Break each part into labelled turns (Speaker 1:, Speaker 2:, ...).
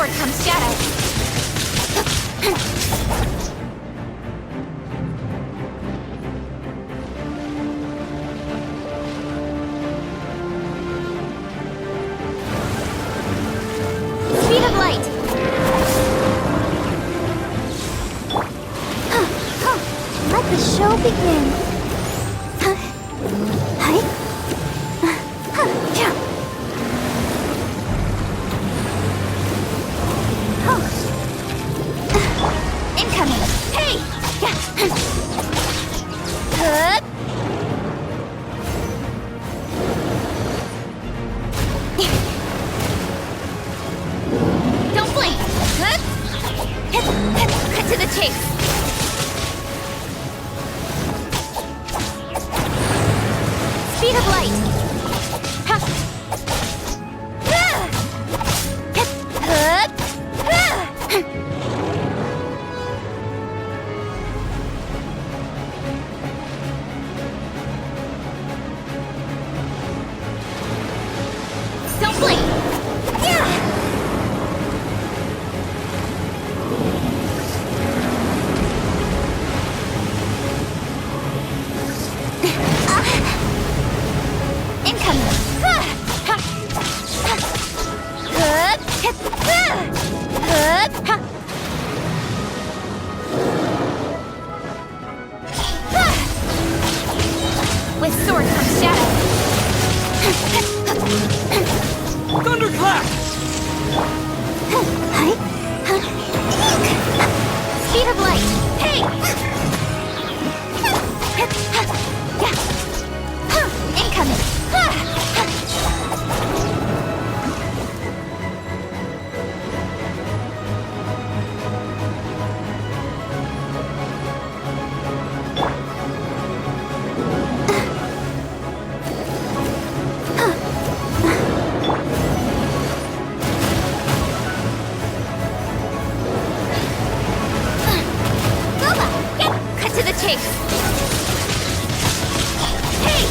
Speaker 1: sword comes shadow. Speed of light.
Speaker 2: Let the show begin.
Speaker 1: Incoming. Hey! Don't blink. Cut to the chase. Speed of light. Don't blink. Incoming. With sword comes shadow.
Speaker 3: Thunderclap!
Speaker 1: Speed of light. Hey! Incoming. Cut to the chase. Hey!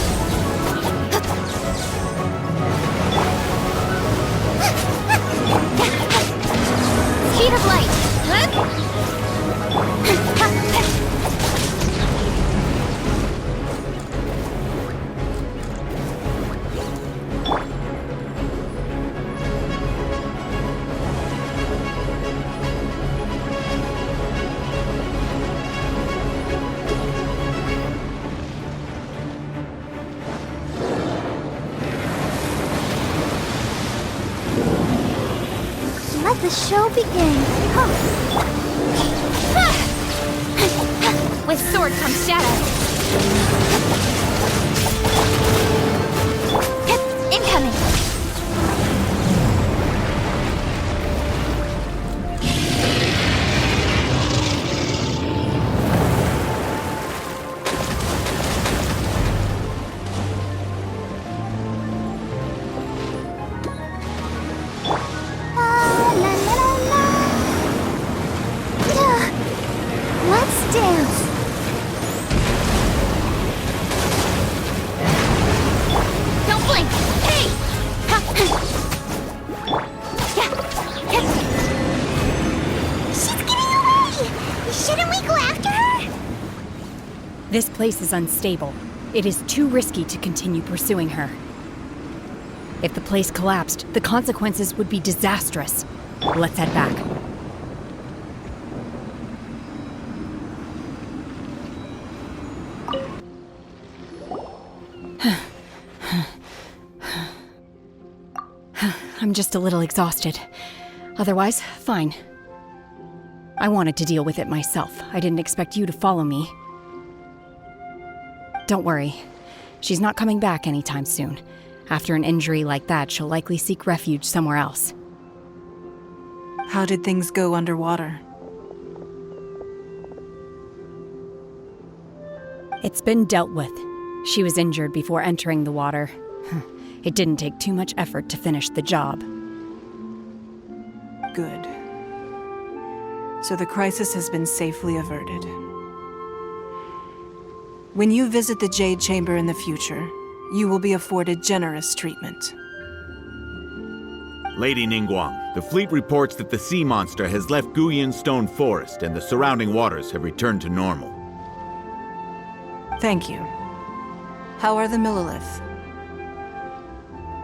Speaker 1: Speed of light.
Speaker 2: Let the show begin.
Speaker 1: With sword comes shadow. Incoming.
Speaker 2: Let's dance.
Speaker 1: Don't blink. Hey!
Speaker 2: She's getting away! Shouldn't we go after her?
Speaker 4: This place is unstable. It is too risky to continue pursuing her. If the place collapsed, the consequences would be disastrous. Let's head back. I'm just a little exhausted. Otherwise, fine. I wanted to deal with it myself. I didn't expect you to follow me. Don't worry. She's not coming back anytime soon. After an injury like that, she'll likely seek refuge somewhere else.
Speaker 5: How did things go underwater?
Speaker 4: It's been dealt with. She was injured before entering the water. It didn't take too much effort to finish the job.
Speaker 5: Good. So the crisis has been safely averted. When you visit the Jade Chamber in the future, you will be afforded generous treatment.
Speaker 6: Lady Ningguang, the fleet reports that the sea monster has left Guyan Stone Forest and the surrounding waters have returned to normal.
Speaker 5: Thank you. How are the Millelith?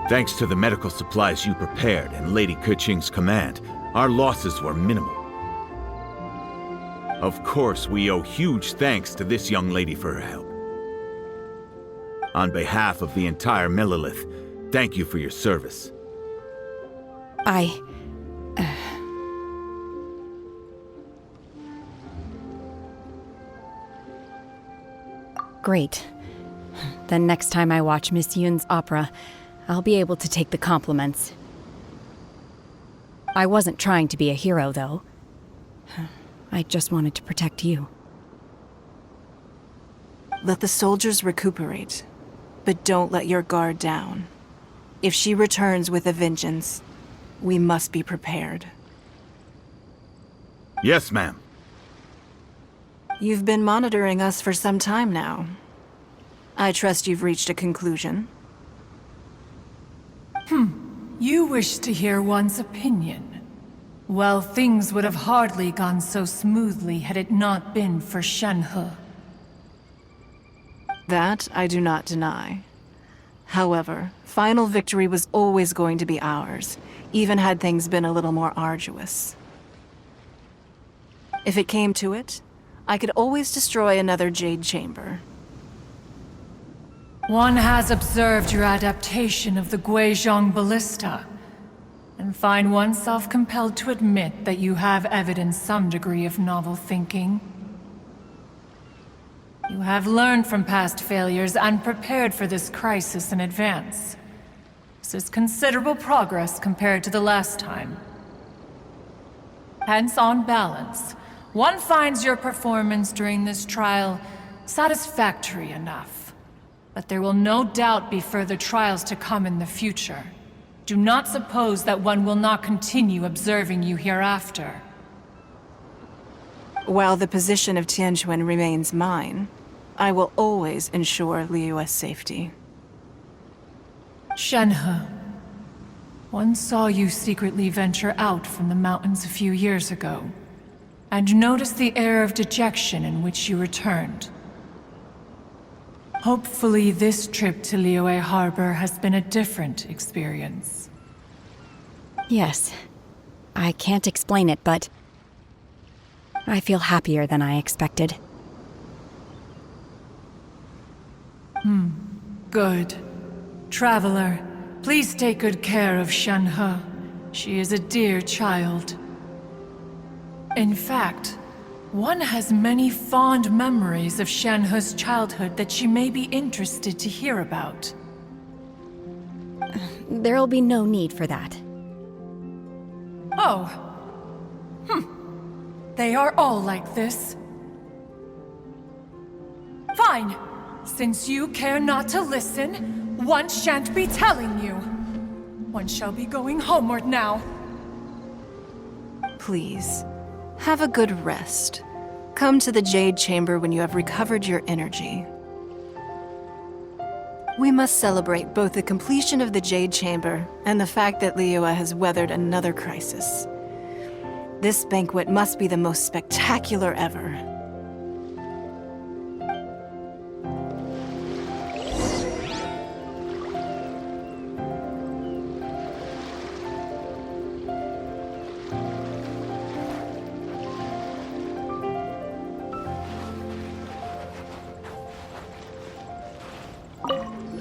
Speaker 6: Thanks to the medical supplies you prepared and Lady Keqing's command, our losses were minimal. Of course, we owe huge thanks to this young lady for her help. On behalf of the entire Millelith, thank you for your service.
Speaker 4: Great. Then next time I watch Miss Yun's opera, I'll be able to take the compliments. I wasn't trying to be a hero, though. I just wanted to protect you.
Speaker 5: Let the soldiers recuperate, but don't let your guard down. If she returns with a vengeance, we must be prepared.
Speaker 6: Yes, ma'am.
Speaker 5: You've been monitoring us for some time now. I trust you've reached a conclusion.
Speaker 7: You wish to hear one's opinion. Well, things would have hardly gone so smoothly had it not been for Shenhe.
Speaker 5: That I do not deny. However, final victory was always going to be ours, even had things been a little more arduous. If it came to it, I could always destroy another Jade Chamber.
Speaker 7: One has observed your adaptation of the Guizhong Ballista, and find oneself compelled to admit that you have evidenced some degree of novel thinking. You have learned from past failures and prepared for this crisis in advance. This is considerable progress compared to the last time. Hence, on balance, one finds your performance during this trial satisfactory enough. But there will no doubt be further trials to come in the future. Do not suppose that one will not continue observing you hereafter.
Speaker 5: While the position of Tianquan remains mine, I will always ensure Liyue's safety.
Speaker 7: Shenhe, one saw you secretly venture out from the mountains a few years ago, and noticed the air of dejection in which you returned. Hopefully this trip to Liyue Harbor has been a different experience.
Speaker 4: Yes. I can't explain it, but I feel happier than I expected.
Speaker 7: Good. Traveler, please take good care of Shenhe. She is a dear child. In fact, one has many fond memories of Shenhe's childhood that she may be interested to hear about.
Speaker 4: There'll be no need for that.
Speaker 7: Oh. They are all like this. Fine. Since you care not to listen, one shan't be telling you. One shall be going homeward now.
Speaker 5: Please, have a good rest. Come to the Jade Chamber when you have recovered your energy. We must celebrate both the completion of the Jade Chamber and the fact that Liyue has weathered another crisis. This banquet must be the most spectacular ever.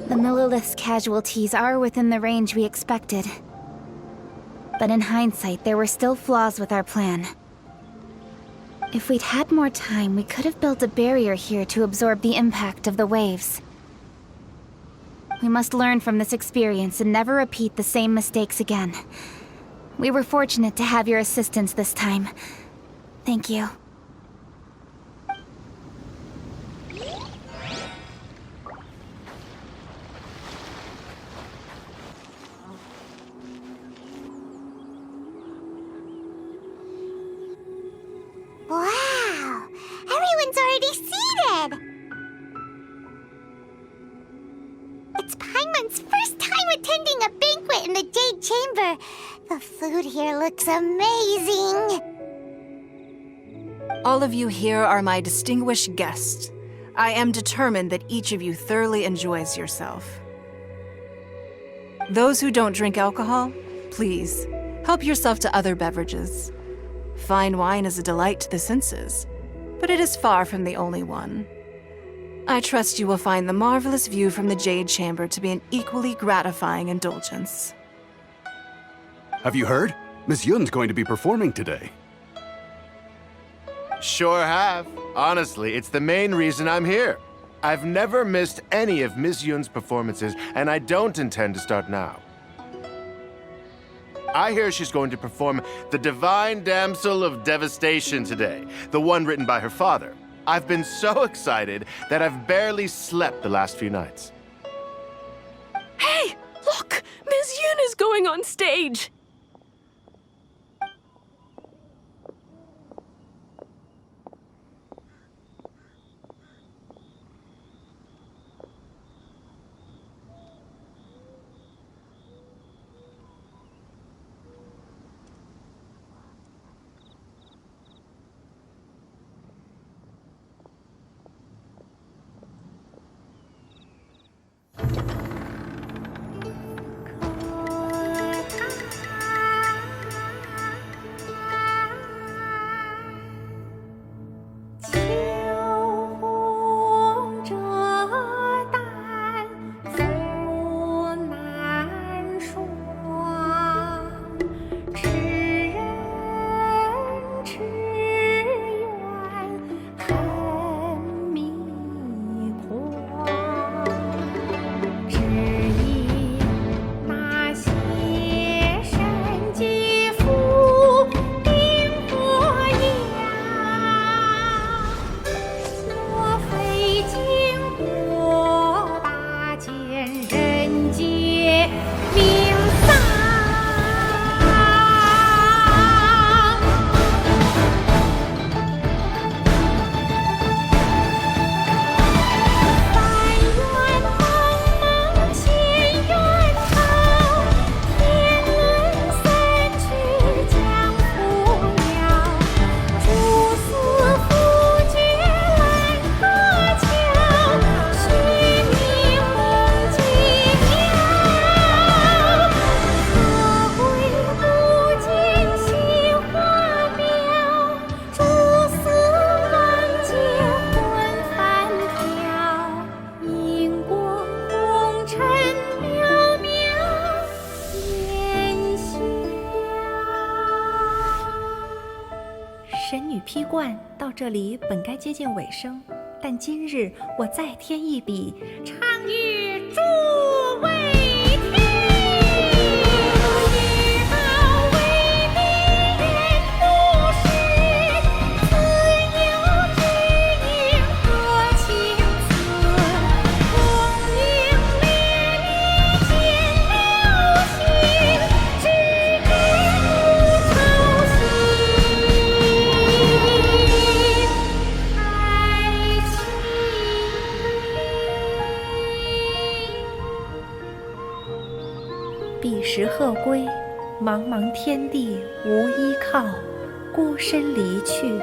Speaker 2: The Millelith's casualties are within the range we expected. But in hindsight, there were still flaws with our plan. If we'd had more time, we could have built a barrier here to absorb the impact of the waves. We must learn from this experience and never repeat the same mistakes again. We were fortunate to have your assistance this time. Thank you. Wow! Everyone's already seated! It's Paimon's first time attending a banquet in the Jade Chamber.
Speaker 8: The food here looks amazing!
Speaker 5: All of you here are my distinguished guests. I am determined that each of you thoroughly enjoys yourself. Those who don't drink alcohol, please, help yourself to other beverages. Fine wine is a delight to the senses, but it is far from the only one. I trust you will find the marvelous view from the Jade Chamber to be an equally gratifying indulgence.
Speaker 9: Have you heard? Miss Yun's going to be performing today.
Speaker 10: Sure have. Honestly, it's the main reason I'm here. I've never missed any of Miss Yun's performances, and I don't intend to start now. I hear she's going to perform The Divine Damsel of Devastation today, the one written by her father. I've been so excited that I've barely slept the last few nights.
Speaker 11: Hey, look! Miss Yun is going on stage!
Speaker 12: 神女劈冠到这里本该接近尾声，但今日我再添一笔，唱与诸位听。一道为民人不识，自有知音和情字。功名烈烈见了心，只知不操心。彼时鹤归，茫茫天地无依靠，孤身离去。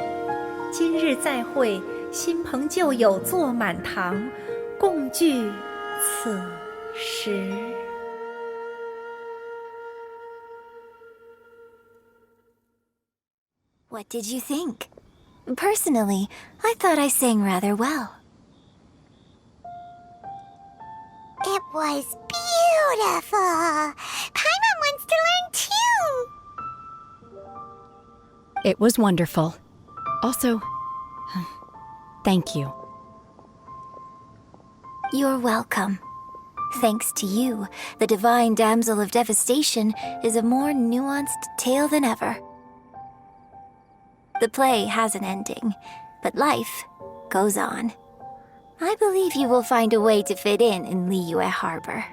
Speaker 12: 今日再会，新朋旧友坐满堂，共聚此时。
Speaker 8: What did you think? Personally, I thought I sang rather well. It was beautiful! Paimon wants to learn too!
Speaker 4: It was wonderful. Also, thank you.
Speaker 8: You're welcome. Thanks to you, the Divine Damsel of Devastation is a more nuanced tale than ever. The play has an ending, but life goes on. I believe you will find a way to fit in Liyue Harbor.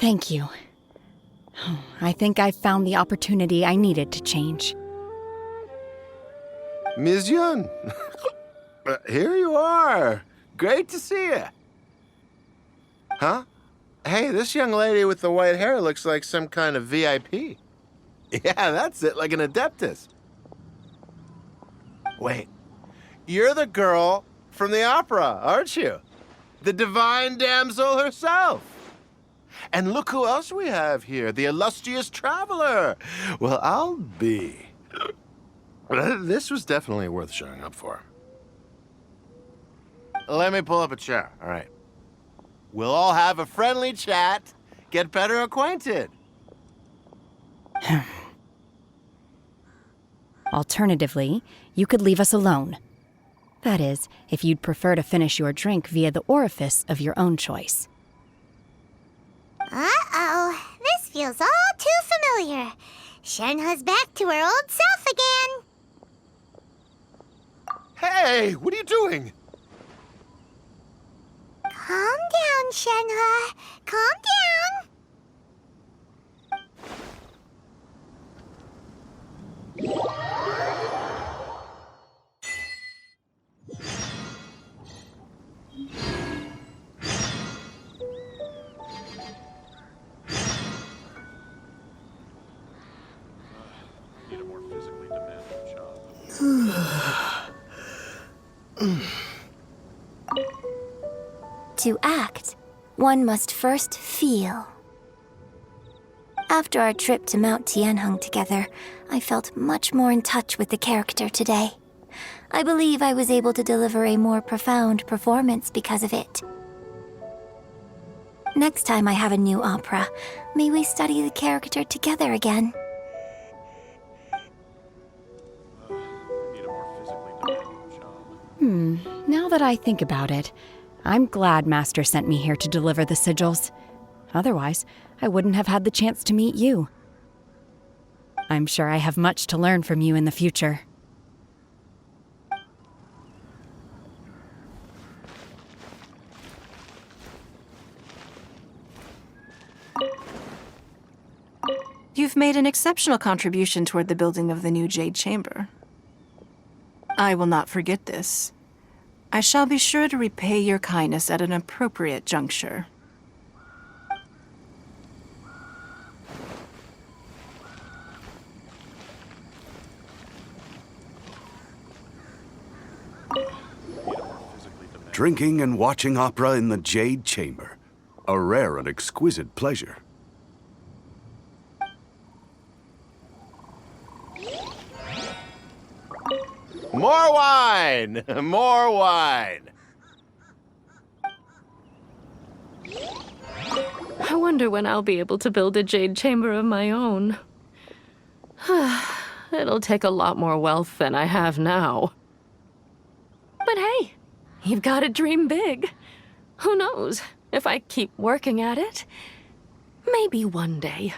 Speaker 4: Thank you. I think I've found the opportunity I needed to change.
Speaker 10: Ms. Yun, here you are. Great to see you. Huh? Hey, this young lady with the white hair looks like some kind of VIP. Yeah, that's it, like an Adeptus. Wait, you're the girl from the opera, aren't you? The divine damsel herself. And look who else we have here, the illustrious traveler. Well, I'll be. This was definitely worth showing up for. Let me pull up a chair, all right. We'll all have a friendly chat, get better acquainted.
Speaker 4: Alternatively, you could leave us alone. That is, if you'd prefer to finish your drink via the orifice of your own choice.
Speaker 8: Uh-oh, this feels all too familiar. Shenhe's back to her old self again.
Speaker 10: Hey, what are you doing?
Speaker 8: Calm down, Shenhe. Calm down.
Speaker 10: Need a more physically demanding job.
Speaker 8: To act, one must first feel. After our trip to Mount Tianheng together, I felt much more in touch with the character today. I believe I was able to deliver a more profound performance because of it. Next time I have a new opera, may we study the character together again.
Speaker 10: Need a more physically demanding job.
Speaker 4: Now that I think about it, I'm glad Master sent me here to deliver the sigils. Otherwise, I wouldn't have had the chance to meet you. I'm sure I have much to learn from you in the future.
Speaker 5: You've made an exceptional contribution toward the building of the new Jade Chamber. I will not forget this. I shall be sure to repay your kindness at an appropriate juncture.
Speaker 9: Drinking and watching opera in the Jade Chamber. A rare and exquisite pleasure.
Speaker 10: More wine! More wine!
Speaker 11: I wonder when I'll be able to build a jade chamber of my own. It'll take a lot more wealth than I have now. But hey, you've got to dream big. Who knows? If I keep working at it, maybe one day.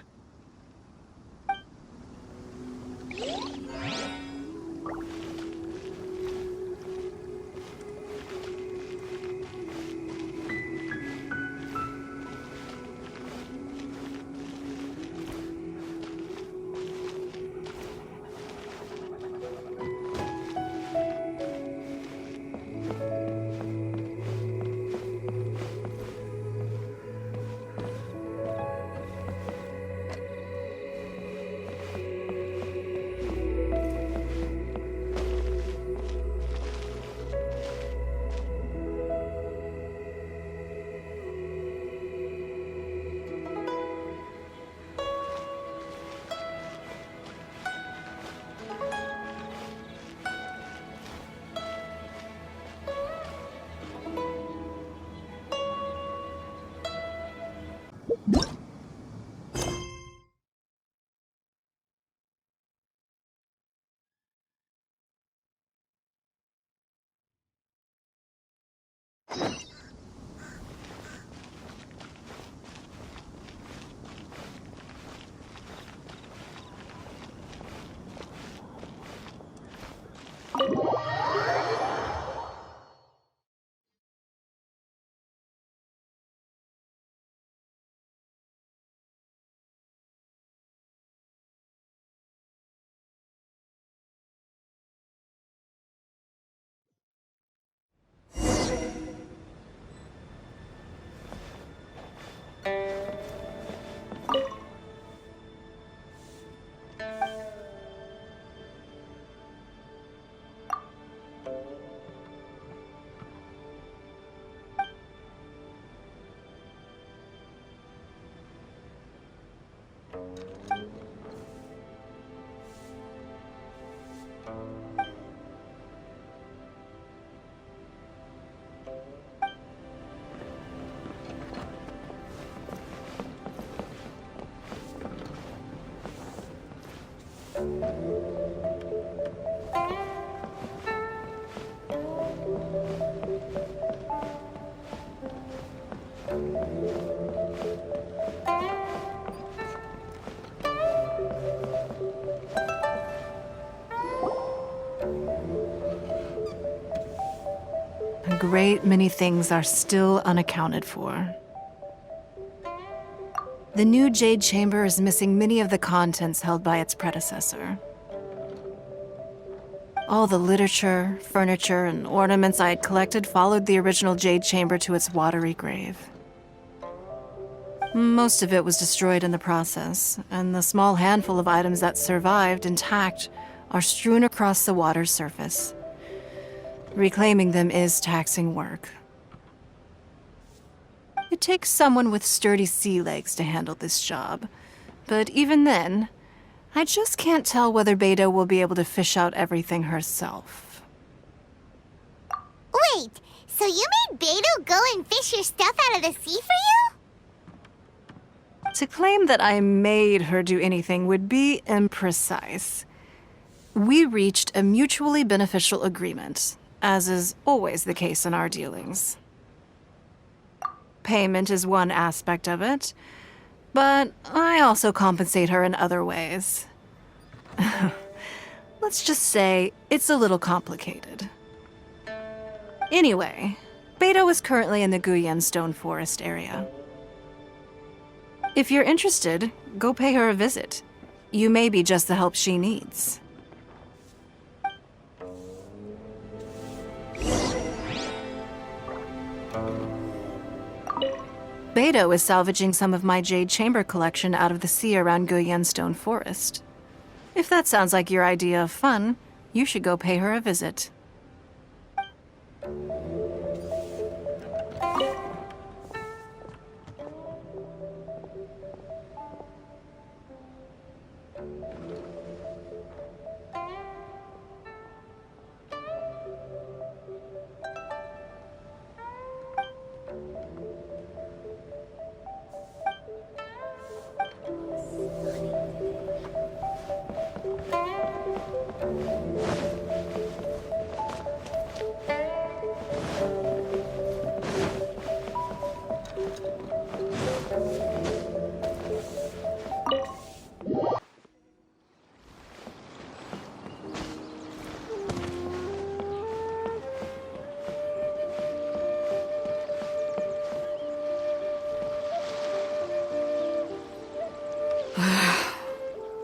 Speaker 5: great many things are still unaccounted for. The new Jade Chamber is missing many of the contents held by its predecessor. All the literature, furniture, and ornaments I had collected followed the original Jade Chamber to its watery grave. Most of it was destroyed in the process, and the small handful of items that survived intact are strewn across the water's surface. Reclaiming them is taxing work. It takes someone with sturdy sea legs to handle this job, but even then, I just can't tell whether Beidou will be able to fish out everything herself.
Speaker 13: Wait, so you made Beidou go and fish your stuff out of the sea for you?
Speaker 5: To claim that I made her do anything would be imprecise. We reached a mutually beneficial agreement, as is always the case in our dealings. Payment is one aspect of it, but I also compensate her in other ways. Let's just say it's a little complicated. Anyway, Beidou is currently in the Guyan Stone Forest area. If you're interested, go pay her a visit. You may be just the help she needs. Beidou is salvaging some of my Jade Chamber collection out of the sea around Guyan Stone Forest. If that sounds like your idea of fun, you should go pay her a visit.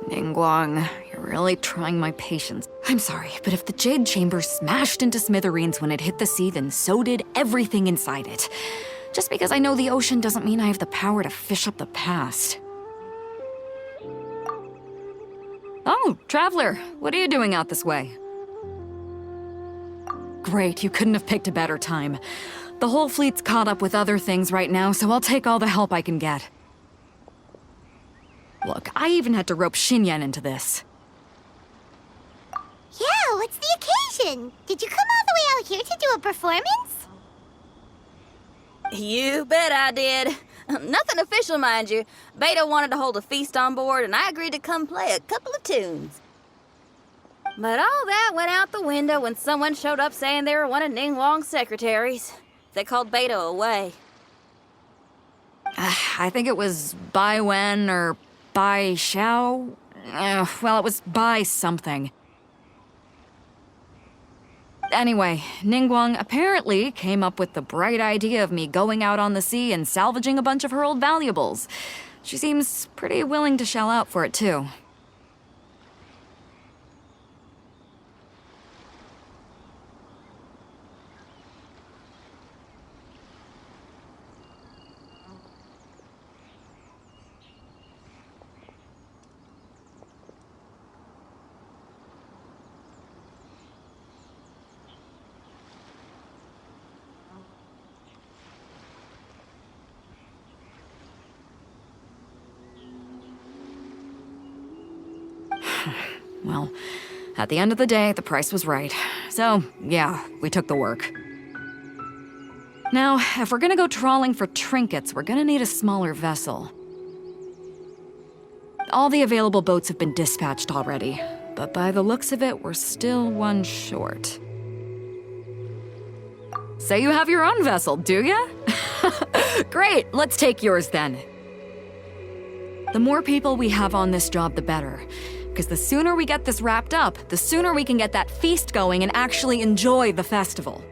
Speaker 14: Ningguang, you're really trying my patience. I'm sorry, but if the Jade Chamber smashed into smithereens when it hit the sea, then so did everything inside it. Just because I know the ocean doesn't mean I have the power to fish up the past. Oh, Traveler, what are you doing out this way? Great, you couldn't have picked a better time. The whole fleet's caught up with other things right now, so I'll take all the help I can get. Look, I even had to rope Xinyan into this.
Speaker 13: Yeah, what's the occasion? Did you come all the way out here to do a performance?
Speaker 15: You bet I did. Nothing official, mind you. Beidou wanted to hold a feast on board, and I agreed to come play a couple of tunes. But all that went out the window when someone showed up saying they were one of Ningguang's secretaries. They called Beidou away.
Speaker 14: I think it was Bai Wen or Bai Xiao? Well, it was Bai something. Anyway, Ningguang apparently came up with the bright idea of me going out on the sea and salvaging a bunch of her old valuables. She seems pretty willing to shell out for it, too. Well, at the end of the day, the price was right. So, yeah, we took the work. Now, if we're gonna go trawling for trinkets, we're gonna need a smaller vessel. All the available boats have been dispatched already, but by the looks of it, we're still one short. So you have your own vessel, do ya? Great, let's take yours then. The more people we have on this job, the better. Because the sooner we get this wrapped up, the sooner we can get that feast going and actually enjoy the festival.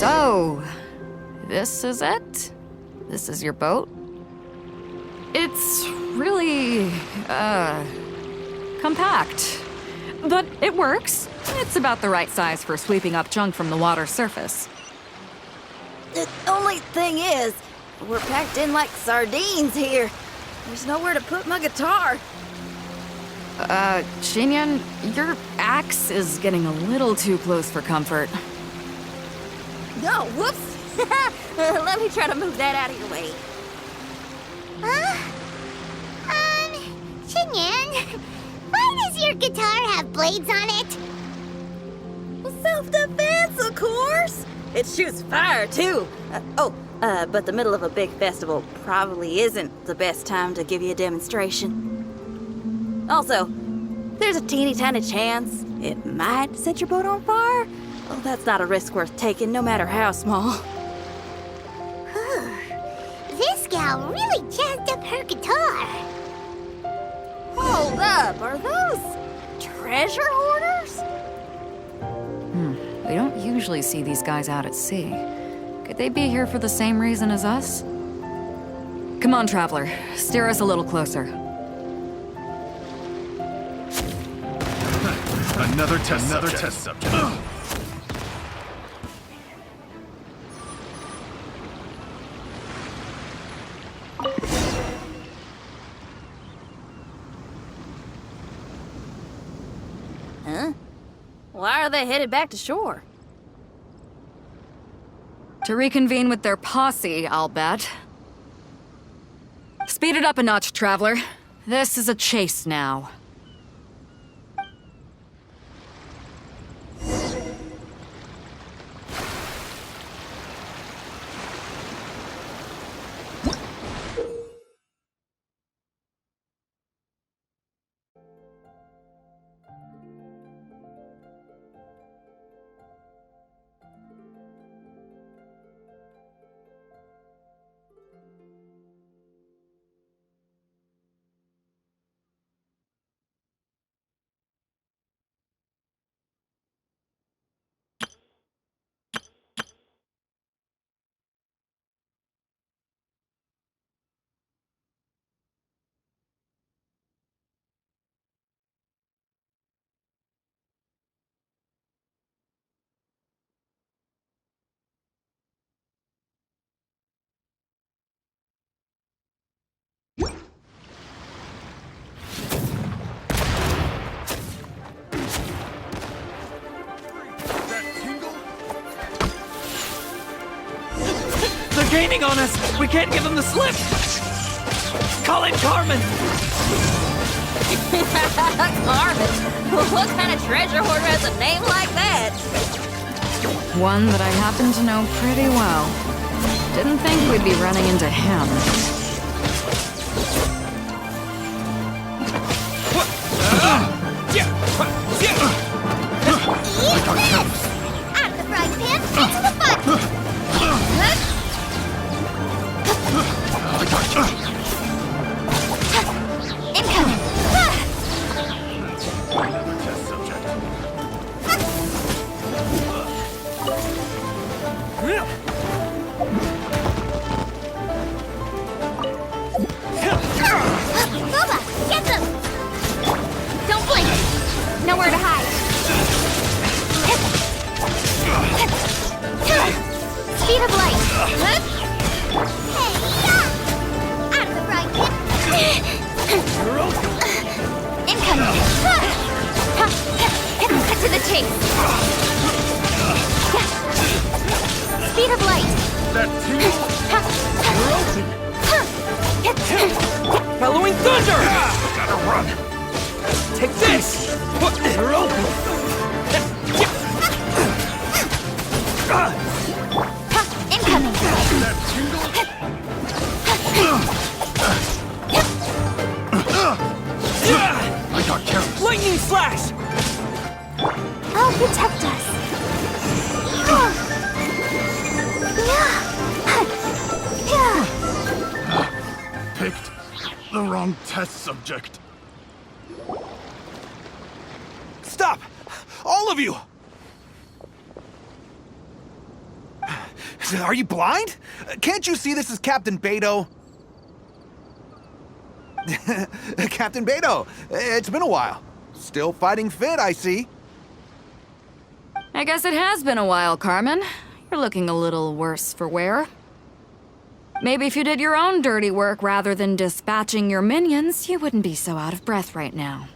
Speaker 14: So, this is it? This is your boat? It's really, compact. But it works. It's about the right size for sweeping up junk from the water's surface.
Speaker 15: The only thing is, we're packed in like sardines here. There's nowhere to put my guitar.
Speaker 14: Xinyan, your axe is getting a little too close for comfort.
Speaker 15: No, whoops. Let me try to move that out of your way.
Speaker 13: Xinyan, why does your guitar have blades on it?
Speaker 15: Self-defense, of course. It shoots fire, too. But the middle of a big festival probably isn't the best time to give you a demonstration. Also, there's a teeny tiny chance it might set your boat on fire. Well, that's not a risk worth taking, no matter how small.
Speaker 13: This gal really jazzed up her guitar.
Speaker 15: Hold up, are those treasure hoarders?
Speaker 14: We don't usually see these guys out at sea. Could they be here for the same reason as us? Come on, Traveler. Steer us a little closer.
Speaker 9: Another test subject.
Speaker 15: Huh? Why are they headed back to shore?
Speaker 14: To reconvene with their posse, I'll bet. Speed it up a notch, Traveler. This is a chase now.
Speaker 3: They're gaining on us! We can't give them the slip! Call in Carmen!
Speaker 15: Carmen? What kind of treasure hoarder has a name like that?
Speaker 14: One that I happen to know pretty well. Didn't think we'd be running into him.
Speaker 13: Out of the frying pan, into the fun!
Speaker 1: Incoming!
Speaker 9: Test subject.
Speaker 13: Boba, get them!
Speaker 1: Don't blink! Nowhere to hide! Speed of light!
Speaker 13: Hey, out of the frying pan!
Speaker 1: Incoming! Cut to the chase! Speed of light!
Speaker 3: Bellowing thunder!
Speaker 9: Gotta run.
Speaker 3: Take this! You're open!
Speaker 1: Incoming!
Speaker 9: I got careless.
Speaker 3: Lightning slash!
Speaker 13: I'll protect us.
Speaker 9: Picked the wrong test subject.
Speaker 3: Stop! All of you!
Speaker 16: Are you blind? Can't you see this is Captain Beto? Captain Beto, it's been a while. Still fighting fit, I see.
Speaker 14: I guess it has been a while, Carmen. You're looking a little worse for wear. Maybe if you did your own dirty work rather than dispatching your minions, you wouldn't be so out of breath right now.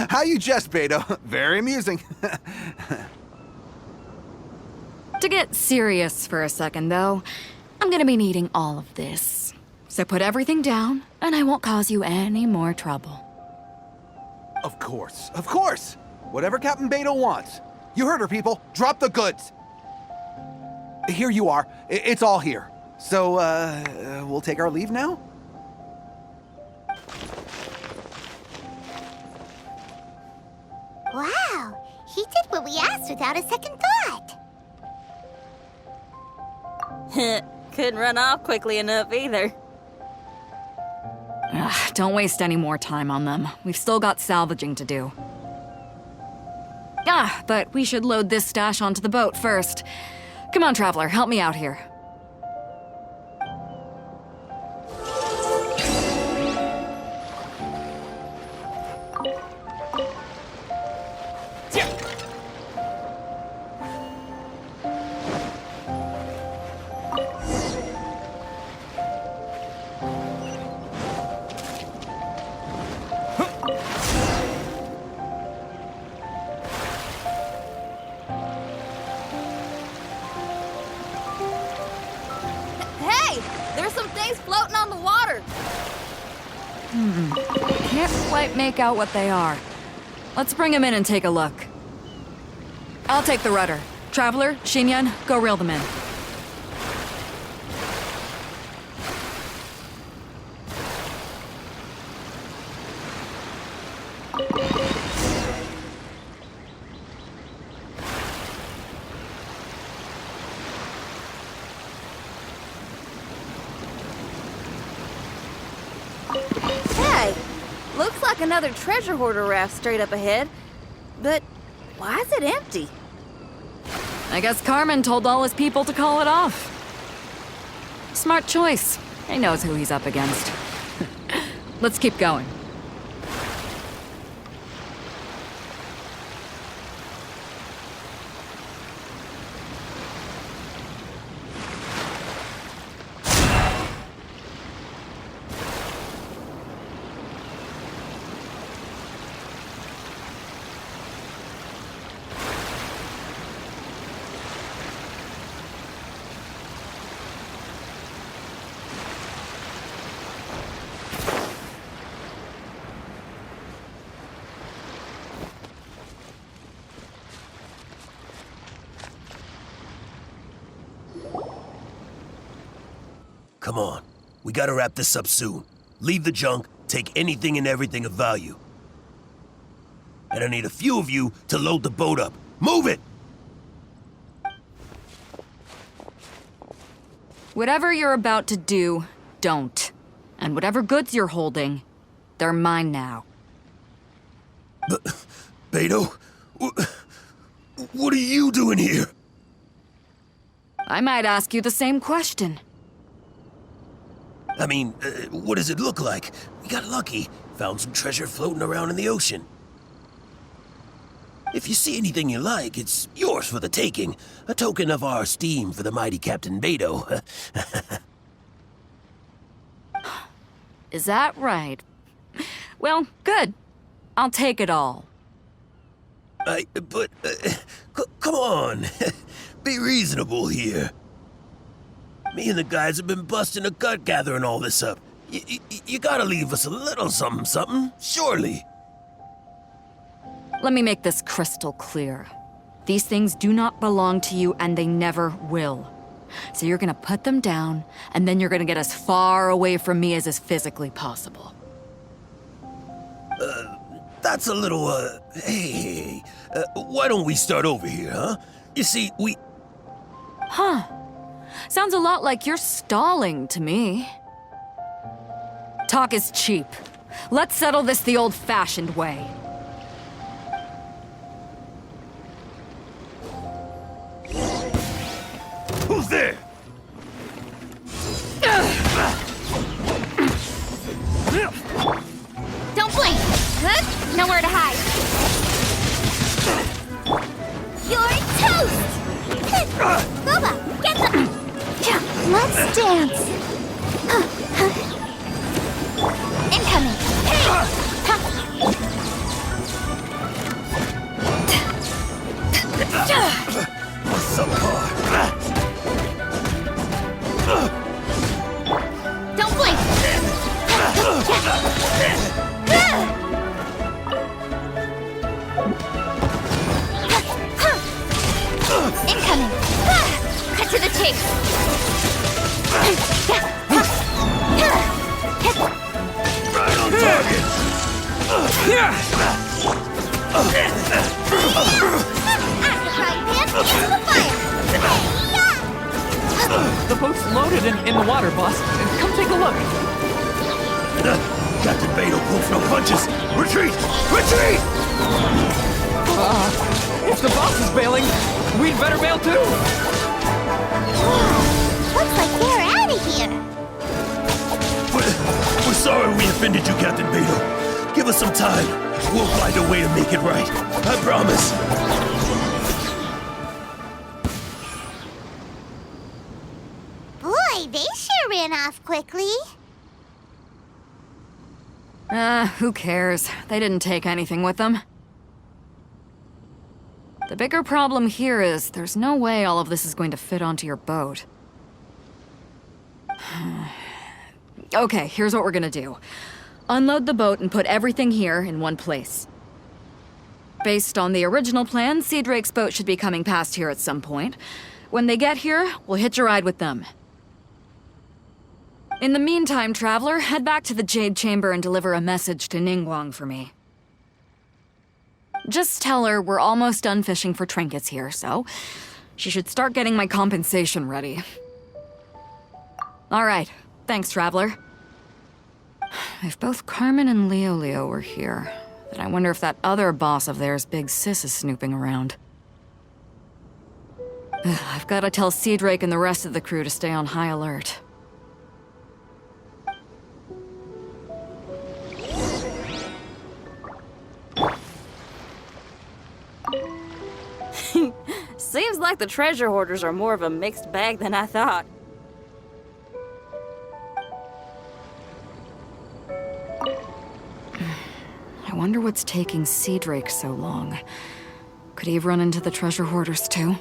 Speaker 16: How you jest, Beto. Very amusing.
Speaker 14: To get serious for a second, though, I'm gonna be needing all of this. So put everything down, and I won't cause you any more trouble.
Speaker 16: Of course, of course. Whatever Captain Beto wants. You heard her, people. Drop the goods. Here you are. It's all here. So, we'll take our leave now?
Speaker 13: Wow, he did what we asked without a second thought.
Speaker 15: Couldn't run off quickly enough either.
Speaker 14: Ugh, don't waste any more time on them. We've still got salvaging to do. But we should load this stash onto the boat first. Come on, Traveler, help me out here.
Speaker 15: Hey! There's some things floating on the water!
Speaker 14: Can't quite make out what they are. Let's bring them in and take a look. I'll take the rudder. Traveler, Xinyan, go reel them in.
Speaker 15: Hey! Looks like another treasure hoarder raft straight up ahead. But why is it empty?
Speaker 14: I guess Carmen told all his people to call it off. Smart choice. He knows who he's up against. Let's keep going.
Speaker 17: Come on. We gotta wrap this up soon. Leave the junk, take anything and everything of value. And I need a few of you to load the boat up. Move it!
Speaker 14: Whatever you're about to do, don't. And whatever goods you're holding, they're mine now.
Speaker 17: Beto? What are you doing here?
Speaker 14: I might ask you the same question.
Speaker 17: I mean, what does it look like? We got lucky. Found some treasure floating around in the ocean. If you see anything you like, it's yours for the taking. A token of our esteem for the mighty Captain Beto.
Speaker 14: Is that right? Well, good. I'll take it all.
Speaker 17: Come on. Be reasonable here. Me and the guys have been busting a gut gathering all this up. You gotta leave us a little something, surely.
Speaker 14: Let me make this crystal clear. These things do not belong to you, and they never will. So you're gonna put them down, and then you're gonna get as far away from me as is physically possible.
Speaker 17: That's a little, hey, why don't we start over here, huh? You see,
Speaker 14: Huh. Sounds a lot like you're stalling to me. Talk is cheap. Let's settle this the old-fashioned way.
Speaker 17: Who's there?
Speaker 1: Don't blink! Nowhere to hide.
Speaker 13: You're toast! Boba, get the... Let's dance.
Speaker 1: Incoming! Don't blink! Incoming! Cut to the chase!
Speaker 17: Right on target.
Speaker 3: The boat's loaded in the water, boss. Come take a look.
Speaker 17: Captain Beto pulls no punches. Retreat! Retreat!
Speaker 3: If the boss is bailing, we'd better bail too.
Speaker 13: Looks like they're out of here.
Speaker 17: We're sorry we offended you, Captain Beto. Give us some time. We'll find a way to make it right. I promise.
Speaker 13: Boy, they sure ran off quickly.
Speaker 14: Who cares? They didn't take anything with them. The bigger problem here is there's no way all of this is going to fit onto your boat. Okay, here's what we're gonna do. Unload the boat and put everything here in one place. Based on the original plan, Sea Drake's boat should be coming past here at some point. When they get here, we'll hitch a ride with them. In the meantime, Traveler, head back to the Jade Chamber and deliver a message to Ningguang for me. Just tell her we're almost done fishing for trinkets here, so she should start getting my compensation ready. All right, thanks, Traveler. If both Carmen and Leo were here, then I wonder if that other boss of theirs, Big Sis, is snooping around. I've got to tell Sea Drake and the rest of the crew to stay on high alert.
Speaker 15: Seems like the treasure hoarders are more of a mixed bag than I thought.
Speaker 14: I wonder what's taking Sea Drake so long. Could he have run into the treasure hoarders too?